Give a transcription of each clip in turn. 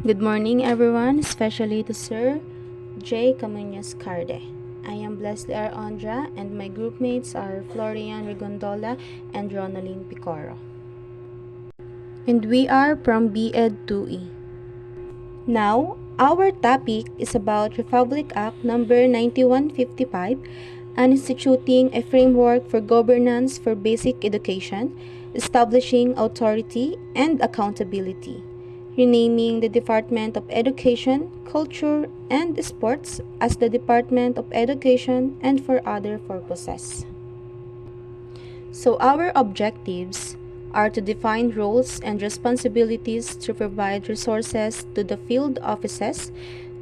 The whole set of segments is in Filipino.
Good morning, everyone, especially to Sir J. Camuñas Carde. I am Blessed R. Ondra, and my group mates are Florian Rigondola and Ronaline Picoro. And we are from BEd 2E. Now, our topic is about Republic Act number 9155 and instituting a framework for governance for basic education, establishing authority and accountability, renaming the Department of Education, Culture, and Sports as the Department of Education and for other purposes. So our objectives are to define roles and responsibilities to provide resources to the field offices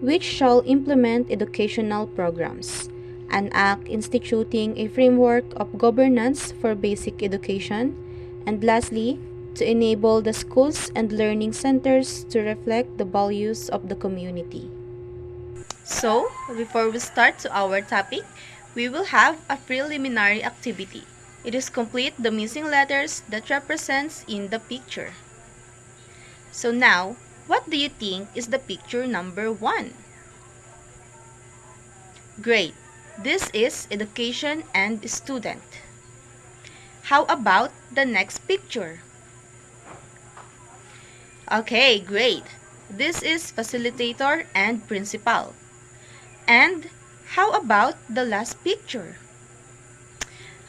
which shall implement educational programs, an act instituting a framework of governance for basic education, and lastly, to enable the schools and learning centers to reflect the values of the community. So, before we start to our topic, we will have a preliminary activity. It is complete the missing letters that represents in the picture. So now, what do you think is the picture number 1? Great! This is education and student. How about the next picture? Okay, great! This is facilitator and principal. And how about the last picture?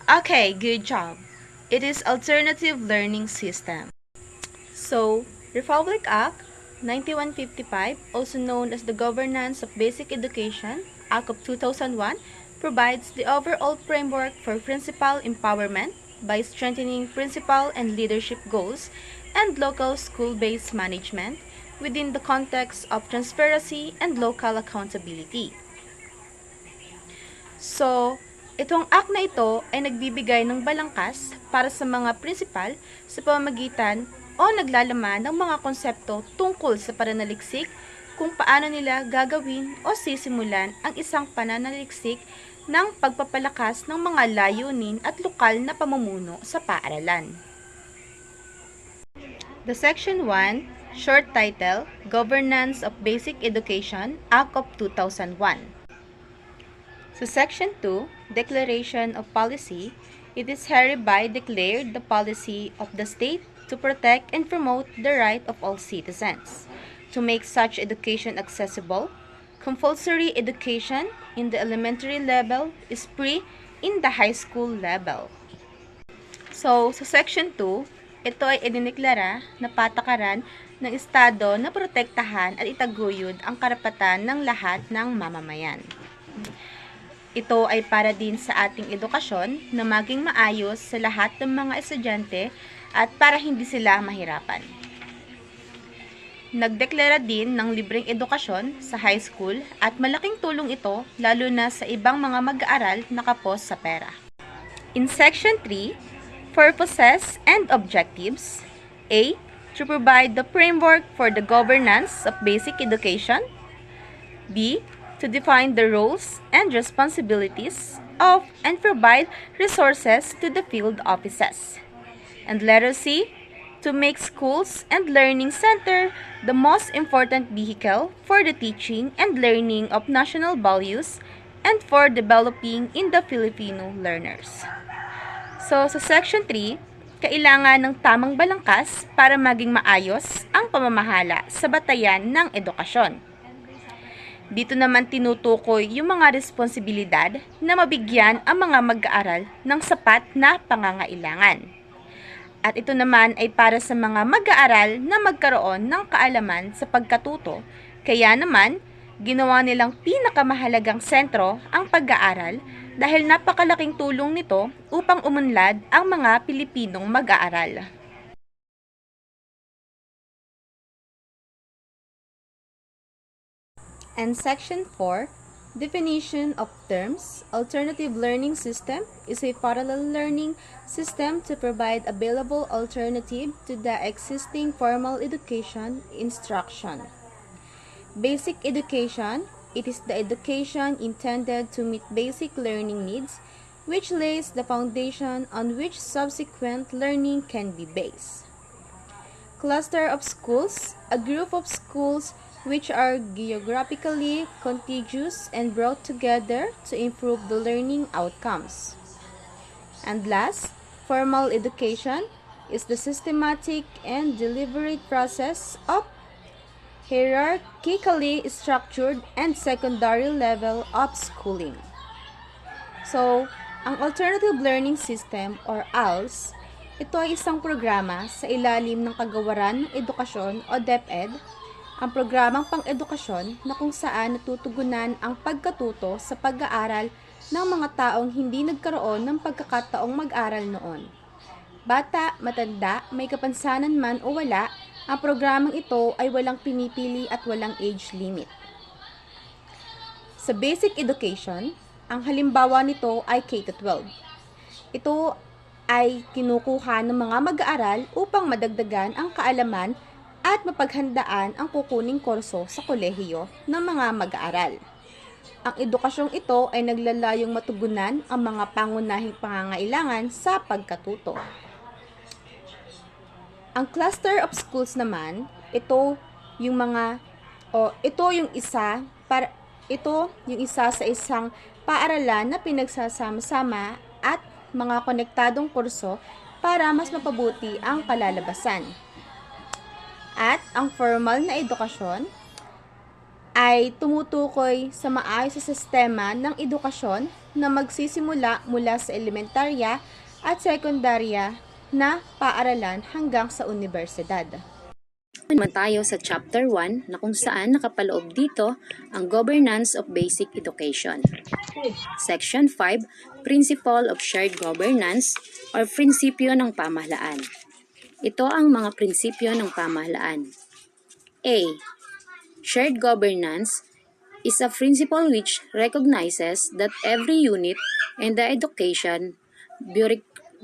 Okay, good job. It is alternative learning system. So, Republic Act 9155, also known as the Governance of Basic Education, Act of 2001, provides the overall framework for principal empowerment by strengthening principal and leadership goals and local school-based management within the context of transparency and local accountability. So, itong act na ito ay nagbibigay ng balangkas para sa mga prinsipal sa pamamagitan o naglalaman ng mga konsepto tungkol sa pananaliksik kung paano nila gagawin o sisimulan ang isang pananaliksik ng pagpapalakas ng mga layunin at lokal na pamumuno sa paaralan. The Section 1, short title, Governance of Basic Education, Act of 2001. So Section 2, Declaration of Policy, it is hereby declared the policy of the state to protect and promote the right of all citizens, to make such education accessible. Compulsory education in the elementary level is free in the high school level. So, sa Section 2, ito ay idineklara na patakaran ng Estado na protektahan at itaguyod ang karapatan ng lahat ng mamamayan. Ito ay para din sa ating edukasyon na maging maayos sa lahat ng mga estudyante at para hindi sila mahirapan. Nagdeklara din ng libreng edukasyon sa high school at malaking tulong ito lalo na sa ibang mga mag-aaral na kapos sa pera. In Section 3, Purposes and Objectives, A. To provide the framework for the governance of basic education. B. To define the roles and responsibilities of and provide resources to the field offices. And letter C, to make schools and learning center the most important vehicle for the teaching and learning of national values and for developing in the Filipino learners. So, sa Section 3, kailangan ng tamang balangkas para maging maayos ang pamamahala sa batayan ng edukasyon. Dito naman tinutukoy yung mga responsibilidad na mabigyan ang mga mag-aaral ng sapat na pangangailangan. At ito naman ay para sa mga mag-aaral na magkaroon ng kaalaman sa pagkatuto, kaya naman ginawa nilang pinakamahalagang sentro ang pag-aaral dahil napakalaking tulong nito upang umunlad ang mga Pilipinong mag-aaral. And Section 4, Definition of Terms, Alternative Learning System is a parallel learning system to provide available alternative to the existing formal education instruction. Basic education, it is the education intended to meet basic learning needs, which lays the foundation on which subsequent learning can be based. Cluster of schools, a group of schools which are geographically contiguous and brought together to improve the learning outcomes. And last, formal education is the systematic and deliberate process of hierarchically structured and secondary level of schooling. So, ang Alternative Learning System or ALS, ito ay isang programa sa ilalim ng Kagawaran ng Edukasyon o DepEd, ang programang pang-edukasyon na kung saan natutugunan ang pagkatuto sa pag-aaral ng mga taong hindi nagkaroon ng pagkakataong mag-aral noon. Bata, matanda, may kapansanan man o wala, ang programang ito ay walang pinipili at walang age limit. Sa basic education, ang halimbawa nito ay K-12. Ito ay kinukuha ng mga mag-aaral upang madagdagan ang kaalaman at mapaghandaan ang kukuning kurso sa kolehiyo ng mga mag-aaral. Ang edukasyong ito ay naglalayong matugunan ang mga pangunahing pangangailangan sa pagkatuto. Ang cluster of schools naman, ito yung isa sa isang paaralan na pinagsasama-sama at mga konektadong kurso para mas mapabuti ang kalalabasan. At ang formal na edukasyon ay tumutukoy sa maayos na sistema ng edukasyon na magsisimula mula sa elementarya at sekundarya na paaralan hanggang sa universidad. Naman tayo sa Chapter 1 na kung saan nakapaloob dito ang Governance of Basic Education. Section 5, Principle of Shared Governance or Prinsipyo ng Pamahalaan. Ito ang mga prinsipyo ng pamahalaan. A. Shared governance is a principle which recognizes that every unit in the education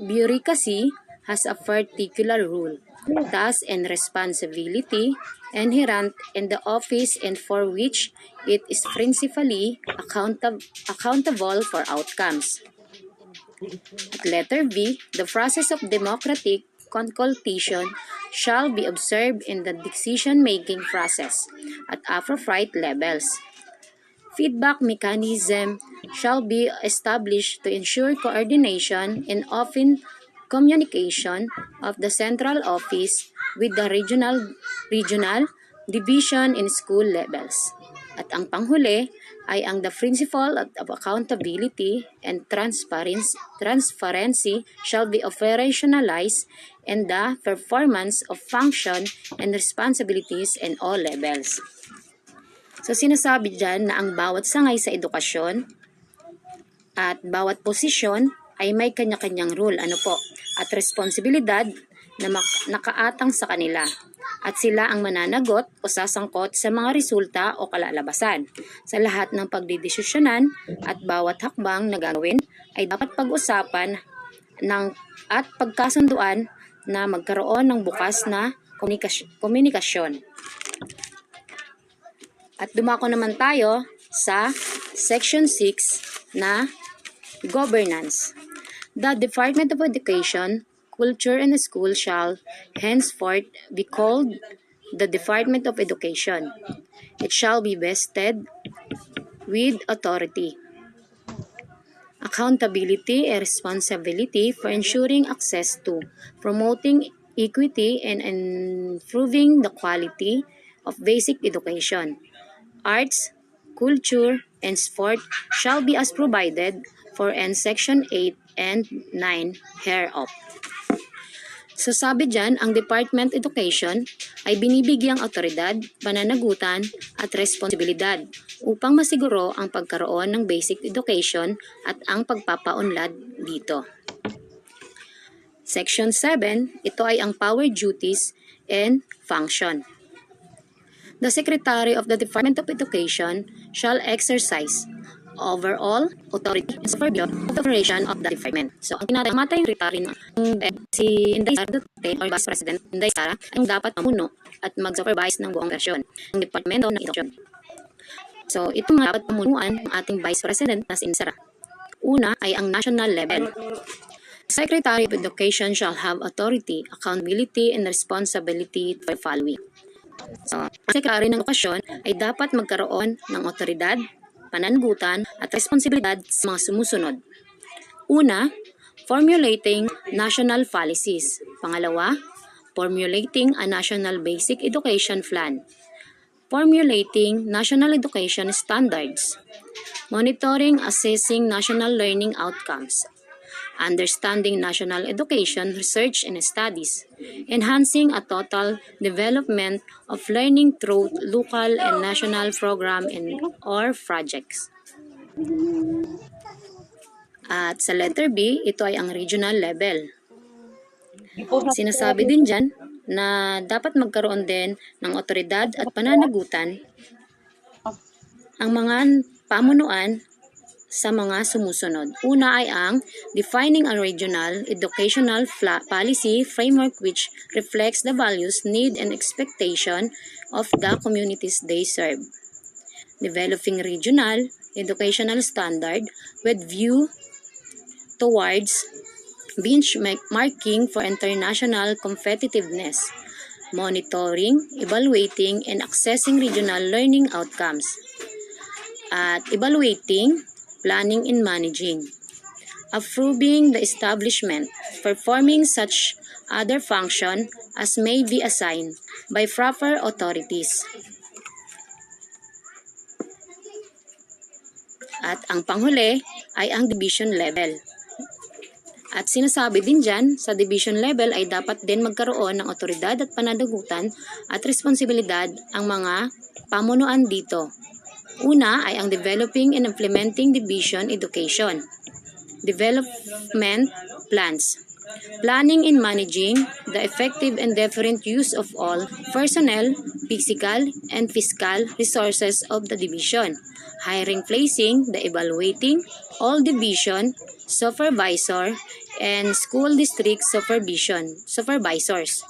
bureaucracy has a particular role, task, and responsibility inherent in the office and for which it is principally accountable for outcomes. At letter B, the process of democratic consultation shall be observed in the decision-making process at appropriate levels. Feedback mechanism shall be established to ensure coordination and often communication of the central office with the regional division in school levels. At ang panghuli ay ang the principle of accountability and transparency shall be operationalized in the performance of function and responsibilities in all levels. So sinasabi dyan na ang bawat sangay sa edukasyon at bawat posisyon ay may kanya-kanyang role, at responsibilidad na nakaatang sa kanila. At sila ang mananagot o sasangkot sa mga resulta o kalalabasan. Sa lahat ng pagdidesisyonan at bawat hakbang na gagawin ay dapat pag-usapan at pagkasunduan na magkaroon ng bukas na komunikasyon. At dumako naman tayo sa Section 6 na Governance. The Department of Education, Culture and School shall henceforth be called the Department of Education. It shall be vested with authority, accountability, and responsibility for ensuring access to, promoting equity, and improving the quality of basic education. Arts, culture, and sport shall be as provided for in Section 8 and 9 hereof. So sabi dyan, ang Department Education ay binibigyang awtoridad, pananagutan at responsibilidad upang masiguro ang pagkaroon ng basic education at ang pagpapaunlad dito. Section 7, ito ay ang power, duties, and function. The Secretary of the Department of Education shall exercise overall authority and supervision of the operation of the department. So, ang tinatayong secretary si Inday Sara Duterte or Vice President Inday Sara ang dapat mamuno at mag-supervise ng buong operasyon ng Departamento ng Edukasyon. So, ito nga dapat pamunuan ng ating Vice President na si Inday Sara. Una ay ang national level. Secretary of Education shall have authority, accountability, and responsibility for the following. So, ang Secretary ng Edukasyon ay dapat magkaroon ng otoridad, pananagutan, at responsibilidad sa mga sumusunod. Una, formulating national policies. Pangalawa, formulating a national basic education plan. Formulating national education standards. Monitoring, assessing national learning outcomes. Understanding national education, research and studies, enhancing a total development of learning through local and national program or projects. At sa letter B, ito ay ang regional level. Sinasabi din dyan na dapat magkaroon din ng otoridad at pananagutan ang mga pamunuan sa mga sumusunod. Una ay ang defining a regional educational policy framework which reflects the values, need, and expectation of the communities they serve. Developing regional educational standard with view towards benchmarking for international competitiveness. Monitoring, evaluating, and assessing regional learning outcomes. At evaluating, planning and managing, approving the establishment, performing such other function as may be assigned by proper authorities. At ang panghuli ay ang division level. At sinasabi din dyan, sa division level ay dapat din magkaroon ng otoridad at pananagutan at responsibilidad ang mga pamunuan dito. Una ay ang developing and implementing division education. Development plans. Planning and managing the effective and different use of all personnel, physical, and fiscal resources of the division. Hiring, placing, the evaluating, all division, supervisor, and school district supervisors.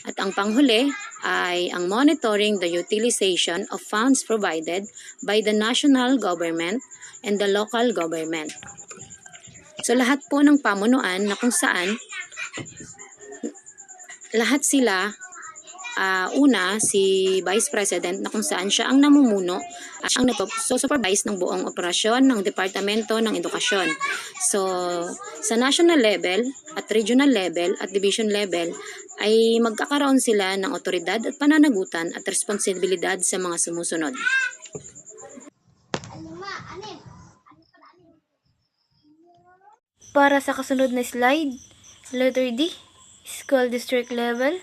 At ang panghuli ay ang monitoring the utilization of funds provided by the national government and the local government. So lahat po ng pamunuan na kung saan lahat sila una si Vice President na kung saan siya ang namumuno at ang nagpo-supervise ng buong operasyon ng Departamento ng Edukasyon. So, sa national level at regional level at division level ay magkakaroon sila ng otoridad at pananagutan at responsibilidad sa mga sumusunod. Para sa kasunod na slide, letter D, school district level.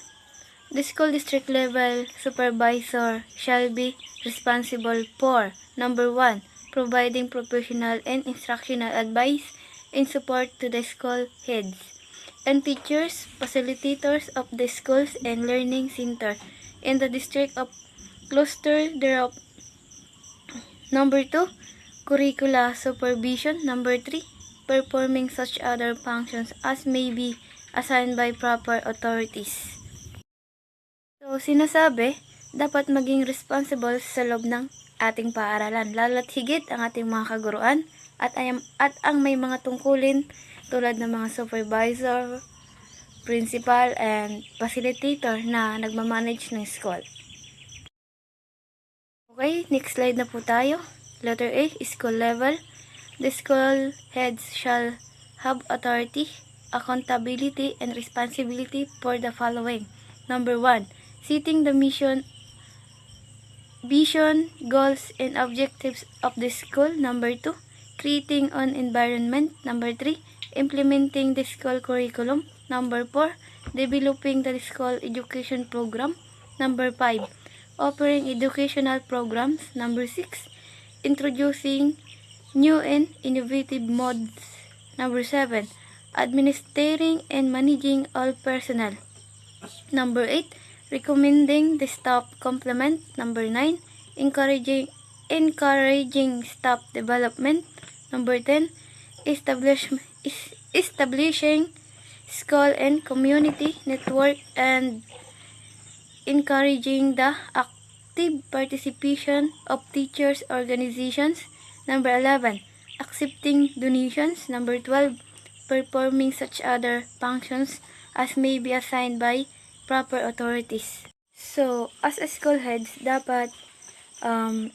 The school district level supervisor shall be responsible for number 1, providing professional and instructional advice and support to the school heads and teachers, facilitators of the schools and learning center in the district of cluster thereof. Number 2, curricula supervision. Number 3, performing such other functions as may be assigned by proper authorities. So, sinasabi, dapat maging responsible sa loob ng ating paaralan, lalo't higit ang ating mga kaguruan at ang may mga tungkulin tulad ng mga supervisor, principal, and facilitator na nagmamanage ng school. Okay, next slide na po tayo. Letter A, school level. The school heads shall have authority, accountability, and responsibility for the following. Number 1, setting the mission, vision, goals, and objectives of the school. Number 2, creating an environment. Number 3, implementing the school curriculum. Number 4, developing the school education program. Number 5, offering educational programs. Number 6, introducing new and innovative modes. Number 7, administering and managing all personnel. Number 8, recommending the staff complement. Number 9, encouraging staff development. Number 10, establishing school and community network and encouraging the active participation of teachers' organizations. Number 11, accepting donations. Number 12, performing such other functions as may be assigned by proper authorities. So, as a school heads, dapat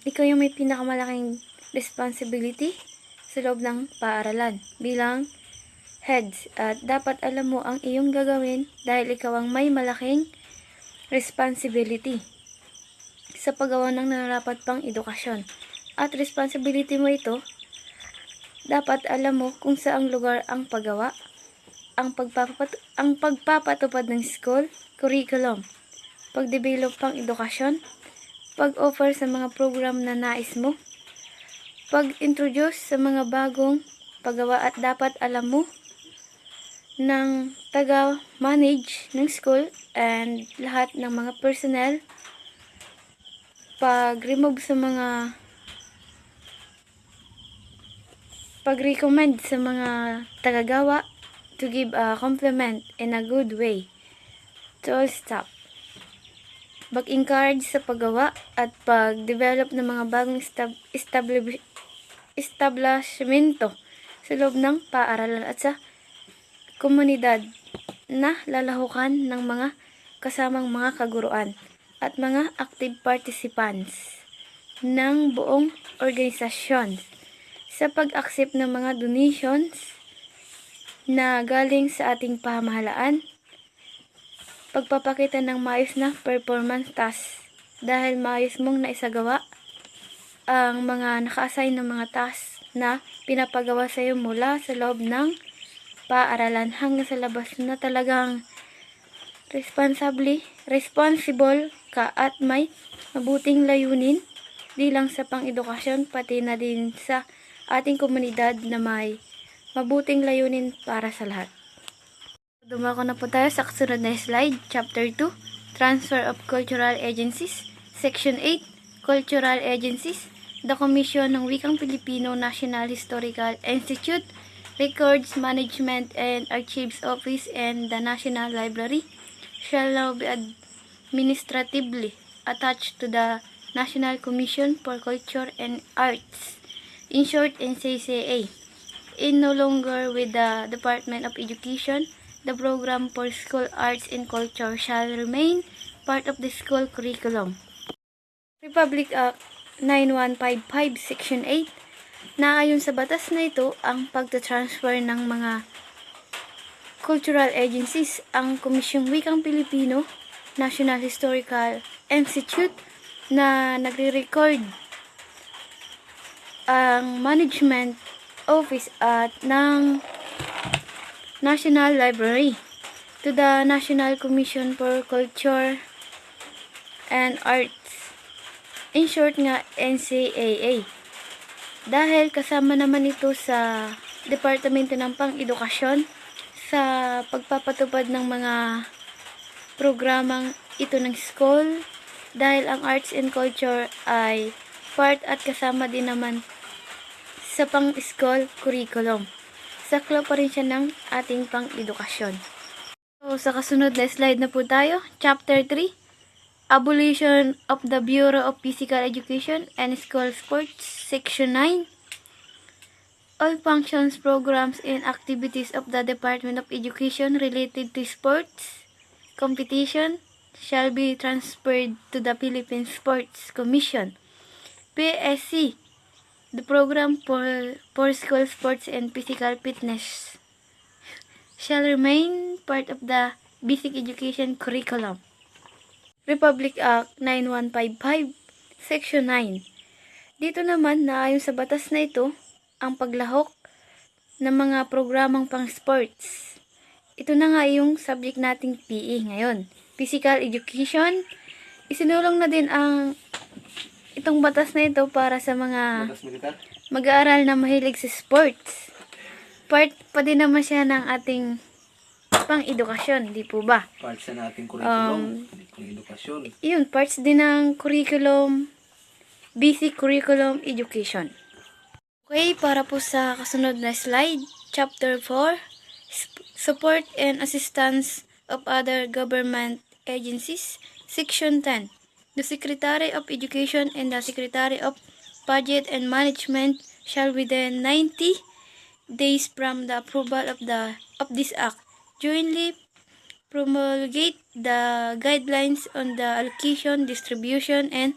ikaw yung may pinakamalaking responsibility sa loob ng paaralan bilang heads. At dapat alam mo ang iyong gagawin dahil ikaw ang may malaking responsibility sa paggawa ng nararapat pang edukasyon. At responsibility mo ito, dapat alam mo kung saang lugar ang paggawa, ang pagpapatupad ng school curriculum, pag-develop pang edukasyon, pag-offer sa mga program na nais mo, pag-introduce sa mga bagong paggawa at dapat alam mo ng taga-manage ng school and lahat ng mga personnel, pag-recommend sa mga tagagawa to give a compliment in a good way to all staff. Pag-encourage sa paggawa at pag-develop ng mga bagong establishmento sa loob ng paaralan at sa komunidad na lalahukan ng mga kasamang mga kaguruan at mga active participants ng buong organisasyon sa pag-accept ng mga donations na galing sa ating pamahalaan, pagpapakita ng maayos na performance task dahil maayos mong naisagawa ang mga naka-assign ng mga task na pinapagawa sa iyo mula sa loob ng paaralan hanggang sa labas na talagang responsible ka at may mabuting layunin di lang sa pang-edukasyon pati na din sa ating komunidad na may mabuting layunin para sa lahat. Dumako na po tayo sa kasunod na slide, Chapter 2, Transfer of Cultural Agencies, Section 8, Cultural Agencies. The Commission ng Wikang Pilipino National Historical Institute, Records Management and Archives Office and the National Library shall now be administratively attached to the National Commission for Culture and Arts, in short NCCA. In no longer with the Department of Education, the program for school arts and culture shall remain part of the school curriculum. Republic Act 9155 Section 8, na ayon sa batas na ito ang pagta-transfer ng mga cultural agencies, ang Komisyong Wikang Pilipino National Historical Institute na nagre-record ang management office at ng National Library to the National Commission for Culture and Arts, in short nga NCAA. Dahil kasama naman ito sa Departamento ng Pang-edukasyon sa pagpapatupad ng mga programang ito ng school, dahil ang arts and culture ay part at kasama din naman sa pang-school curriculum. Saklo pa rin siya ng ating pang-edukasyon. So, sa kasunod na slide na po tayo, Chapter 3, Abolition of the Bureau of Physical Education and School Sports, Section 9. All functions, programs, and activities of the Department of Education related to sports competition shall be transferred to the Philippine Sports Commission, PSC. The program for school sports and physical fitness shall remain part of the basic education curriculum. Republic Act 9155, Section 9. Dito naman, naayon sa batas na ito, ang paglahok ng mga programang pang sports. Ito na nga yung subject nating PE ngayon. Physical education. Isinulong na din ang itong batas na ito para sa mga mag-aaral na mahilig sa sports. Part pa din naman siya ng ating pang-edukasyon, di po ba? Parts na nating curriculum, pang-edukasyon. Yun, parts din ng curriculum, basic curriculum education. Okay, para po sa kasunod na slide, Chapter 4, Support and Assistance of Other Government Agencies, Section 10. The Secretary of Education and the Secretary of Budget and Management shall within 90 days from the approval of this act, jointly promulgate the guidelines on the allocation, distribution, and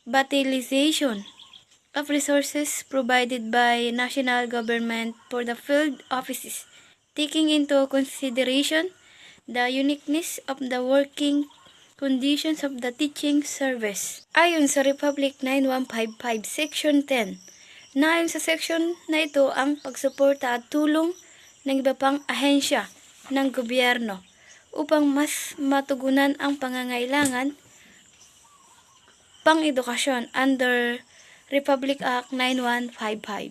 utilization of resources provided by national government for the field offices, taking into consideration the uniqueness of the working conditions of the teaching service. Ayon sa Republic 9155 Section 10, na ayon sa section na ito ang pagsuporta at tulong ng iba pang ahensya ng gobyerno upang mas matugunan ang pangangailangan pang-edukasyon under Republic Act 9155.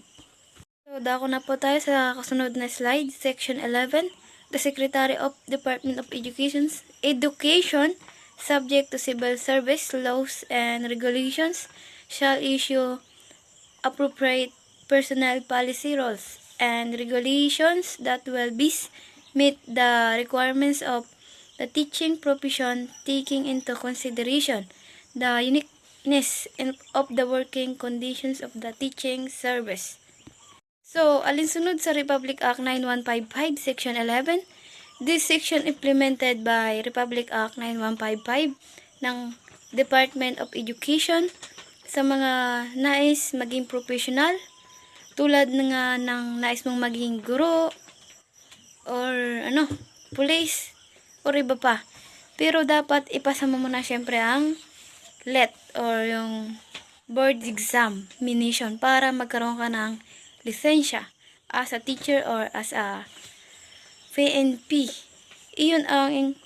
So, dako na po tayo sa kasunod na slide, Section 11. The Secretary of Department of Education, subject to civil service laws and regulations, shall issue appropriate personnel policy rules and regulations that will meet the requirements of the teaching profession, taking into consideration the uniqueness of the working conditions of the teaching service. So, alinsunod sa Republic Act 9155 Section 11, this section implemented by Republic Act 9155 ng Department of Education sa mga nais maging professional, tulad ng nais mong maging guro or police or iba pa. Pero dapat ipasa mo muna syempre ang LET or yung board examination para magkaroon ka ng lisensya as a teacher or as a PNP. Iyon ang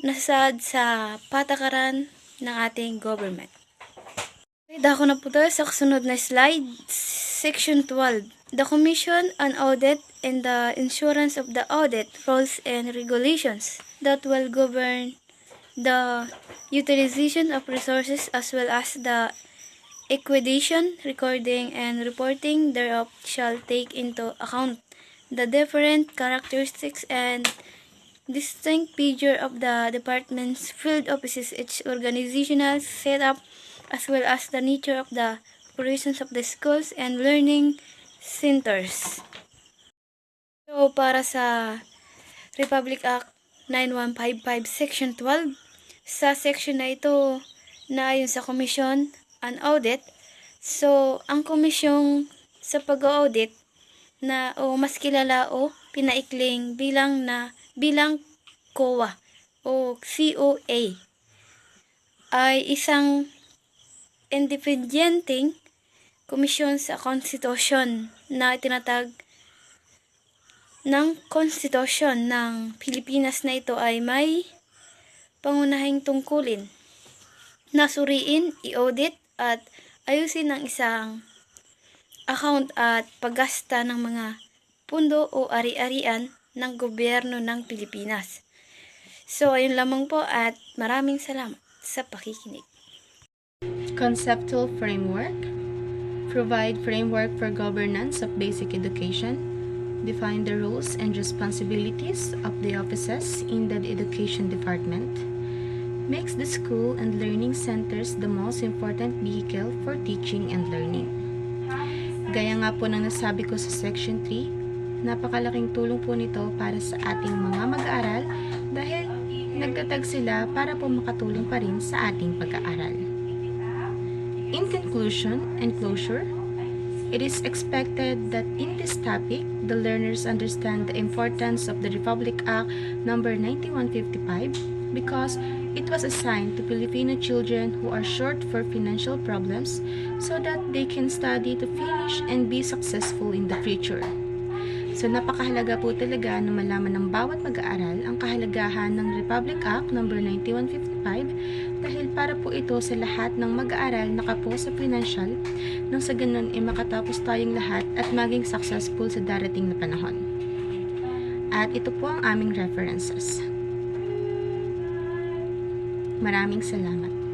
nasad sa patakaran ng ating government. Dako na po tayo sa kasunod na slide, Section 12. The Commission on Audit and the Insurance of the Audit Rules and Regulations that will govern the utilization of resources as well as the acquisition, recording, and reporting thereof shall take into account the different characteristics and distinct feature of the department's field offices, its organizational setup, as well as the nature of the operations of the schools and learning centers. So, para sa Republic Act 9155 Section 12, sa section na ito na ayon sa Commission on Audit, so, ang komisyong sa pag-audit na mas kilala o pinaikling bilang COA o COA ay isang independenteng komisyon sa konstitusyon na itinatag ng konstitusyon ng Pilipinas na ito ay may pangunahing tungkulin na suriin, i-audit at ayusin ang isang account at paggasta ng mga pundo o ari-arian ng gobyerno ng Pilipinas. So, ayun lamang po at maraming salamat sa pakikinig. Conceptual framework. Provide framework for governance of basic education. Define the roles and responsibilities of the offices in the education department. Makes the school and learning centers the most important vehicle for teaching and learning. Gaya nga po ng nasabi ko sa Section 3, napakalaking tulong po nito para sa ating mga mag-aaral dahil nagtatag sila para po makatulong pa rin sa ating pag-aaral. In conclusion and closure, it is expected that in this topic, the learners understand the importance of the Republic Act No. 9155 because it was assigned to Filipino children who are short for financial problems so that they can study to finish and be successful in the future. So napakahalaga po talaga na malaman ng bawat mag-aaral ang kahalagahan ng Republic Act No. 9155 dahil para po ito sa lahat ng mag-aaral na kapo sa financial nang sa ganun ay makatapos tayong lahat at maging successful sa darating na panahon. At ito po ang aming references. Maraming salamat.